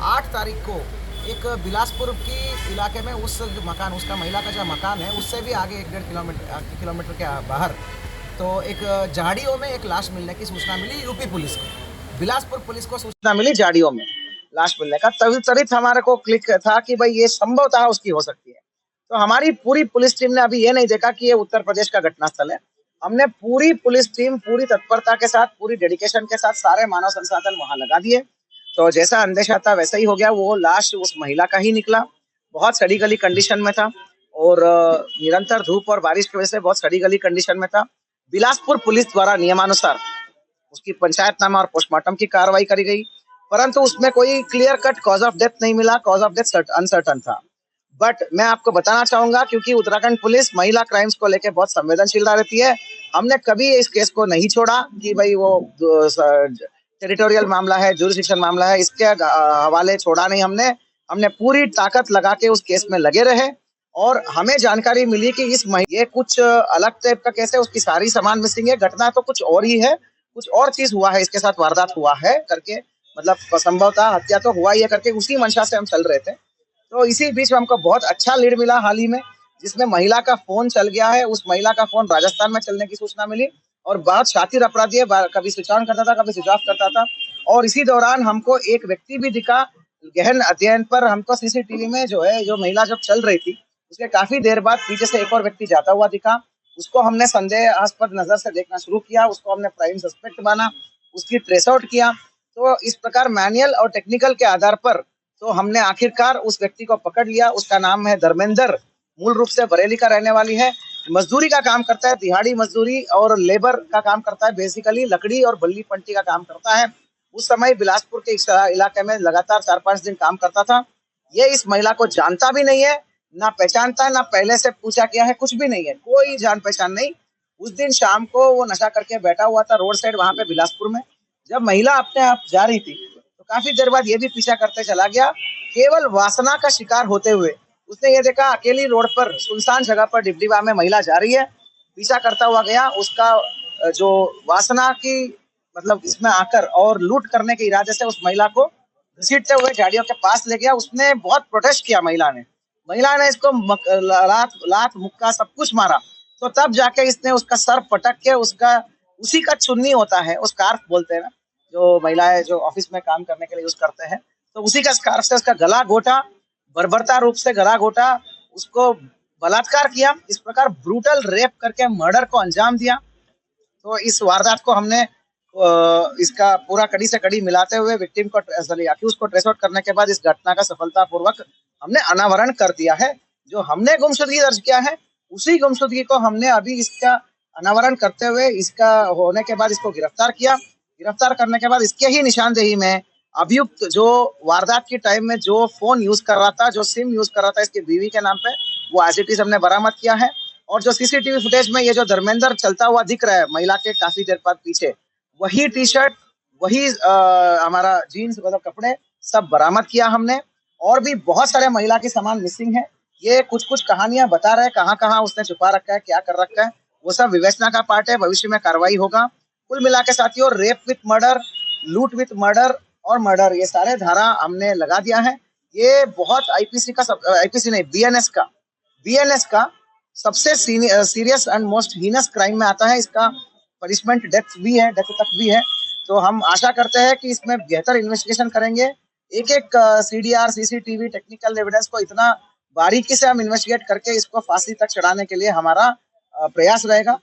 8 तारीख को एक बिलासपुर की इलाके में उस मकान उसका महिला का जो मकान है उससे भी आगे 1 डेढ़ किलोमीटर के बाहर तो एक झाड़ियों में एक लाश मिलने की सूचना मिली यूपी पुलिस को। बिलासपुर पुलिस को सूचना मिली झाड़ियों में लाश मिलने का, तभी त्वरित हमारे को क्लिक था कि भाई ये संभवतः उसकी हो सकती है। तो हमारी पूरी पुलिस टीम ने अभी ये नहीं देखा कि ये उत्तर प्रदेश का घटनास्थल है। हमने पूरी पुलिस टीम पूरी तत्परता के साथ पूरी डेडिकेशन के साथ सारे मानव संसाधन वहां लगा दिए। तो जैसा अंदेशा था वैसा ही हो गया। वो लाश उस महिला का ही निकला। बहुत सड़ी गली कंडीशन में था और निरंतर धूप और बारिश की वजह से बहुत सड़ी गली कंडीशन में था। बिलासपुर पुलिस द्वारा नियमानुसार उसकी पंचायतनामा और पोस्टमार्टम की कार्रवाई करी गई, परंतु उसमें कोई clear cut cause of death नहीं मिला। कॉज ऑफ डेथ अनसर्टन था। बट मैं आपको बताना चाहूंगा, क्योंकि उत्तराखंड पुलिस महिला क्राइम्स को लेकर बहुत संवेदनशील रहती है, हमने कभी इस केस को नहीं छोड़ा कि भाई वो टेरिटोरियल मामला है, जुरिडिक्शन मामला है, इसके हवाले छोड़ा नहीं। हमने पूरी ताकत लगा के उस केस में लगे रहे और हमें जानकारी मिली कि ये कुछ अलग टाइप का केस है, उसकी सारी सामान मिसिंग है। घटना तो कुछ और ही है, कुछ और चीज हुआ है इसके साथ, वारदात हुआ है करके, मतलब संभवतः हत्या तो हुआ ही है करके उसी मंशा से हम चल रहे थे। तो इसी बीच हमको बहुत अच्छा लीड मिला हाल ही में, जिसमें महिला का फोन चल गया है। उस महिला का फोन राजस्थान में चलने की सूचना मिली और बहुत शातिर अपराधी है, कभी स्विच ऑन करता था, कभी स्विच ऑफ करता था। और इसी दौरान हमको एक व्यक्ति भी दिखा। गहन अध्ययन पर हमको सीसीटीवी में जो है, जो महिला जब चल रही थी उसके काफी देर बाद पीछे से एक और व्यक्ति जाता हुआ दिखा। उसको हमने संदेहास्पद नजर से देखना शुरू किया, उसको हमने प्राइम सस्पेक्ट माना, उसकी ट्रेस आउट किया। तो इस प्रकार मैनुअल और टेक्निकल के आधार पर तो हमने आखिरकार उस व्यक्ति को पकड़ लिया। उसका नाम है धर्मेंद्र, मूल रूप से बरेली का रहने वाली है। मजदूरी का काम करता है, दिहाड़ी मजदूरी और लेबर का काम करता है, बेसिकली लकड़ी और बल्ली पंटी का काम करता है। उस समय बिलासपुर के इलाके में लगातार 4-5 दिन काम करता था। ये इस महिला को जानता भी नहीं है, ना पहचानता है, ना पहले से पूछा किया है, कुछ भी नहीं है, कोई जान पहचान नहीं। उस दिन शाम को वो नशा करके बैठा हुआ था रोड साइड वहां पे बिलासपुर में। जब महिला अपने आप जा रही थी तो काफी देर बाद ये भी पीछा करते चला गया। केवल वासना का शिकार होते हुए उसने ये देखा अकेली रोड पर सुनसान जगह पर डिबडीबा में महिला जा रही है, पीछा करता हुआ गया। उसका जो वासना की मतलब इसमें आकर और लूट करने के इरादे से उस महिला को घसीटते हुए गाड़ियों के पास ले गया। उसने बहुत प्रोटेस्ट किया महिला ने इसको लात मुक्का सब कुछ मारा। तो तब जाके इसने उसका सर पटक के उसका उसी का चुन्नी होता है, उस स्कार्फ बोलते हैं ना, जो महिलाएं जो ऑफिस में काम करने के लिए यूज करते हैं, तो उसी का स्कार्फ से उसका गला घोटा, बर्बरता रूप से गला घोटा, उसको बलात्कार किया। इस प्रकार ब्रूटल रेप करके मर्डर को अंजाम दिया। तो इस वारदात को हमने इसका पूरा कड़ी से कड़ी मिलाते हुए विक्टिम को अक्यूज को ट्रेस आउट करने के बाद इस घटना का सफलतापूर्वक हमने अनावरण कर दिया है। जो हमने गुमशुदगी दर्ज किया है उसी गुमशुदगी को हमने अभी इसका अनावरण करते हुए इसका होने के बाद इसको गिरफ्तार किया। गिरफ्तार करने के बाद इसके ही निशानदेही में अभियुक्त जो वारदात के टाइम में जो फोन यूज कर रहा था, जो सिम यूज कर रहा था इसकी बीवी के नाम पे, वो एज इट इज हमने बरामद किया है। और जो सीसीटीवी फुटेज में ये जो धर्मेंद्र चलता हुआ दिख रहा है महिला के काफी देर बाद पीछे, वही टी शर्ट, वही हमारा जीन्स मतलब कपड़े सब बरामद किया हमने। और भी बहुत सारे महिला के सामान मिसिंग है। ये कुछ कुछ कहानियां बता रहे हैं, कहाँ कहाँ उसने छुपा रखा है, क्या कर रखा है, वो सब विवेचना का पार्ट है। भविष्य में कार्रवाई होगा। कुल मिला के साथियों, रेप विथ मर्डर, लूट विथ मर्डर और मर्डर, ये सारे धारा हमने लगा दिया है। ये बहुत आईपीसी का आईपीसी नहीं, बीएनएस का सबसे serious and most heinous crime में आता है। इसका पनिशमेंट डेथ भी है, डेथ तक भी है। तो हम आशा करते हैं कि इसमें बेहतर इन्वेस्टिगेशन करेंगे। एक एक सीडीआर, सीसीटीवी, टेक्निकल एविडेंस को इतना बारीकी से हम इन्वेस्टिगेट करके इसको फांसी तक चढ़ाने के लिए हमारा प्रयास रहेगा।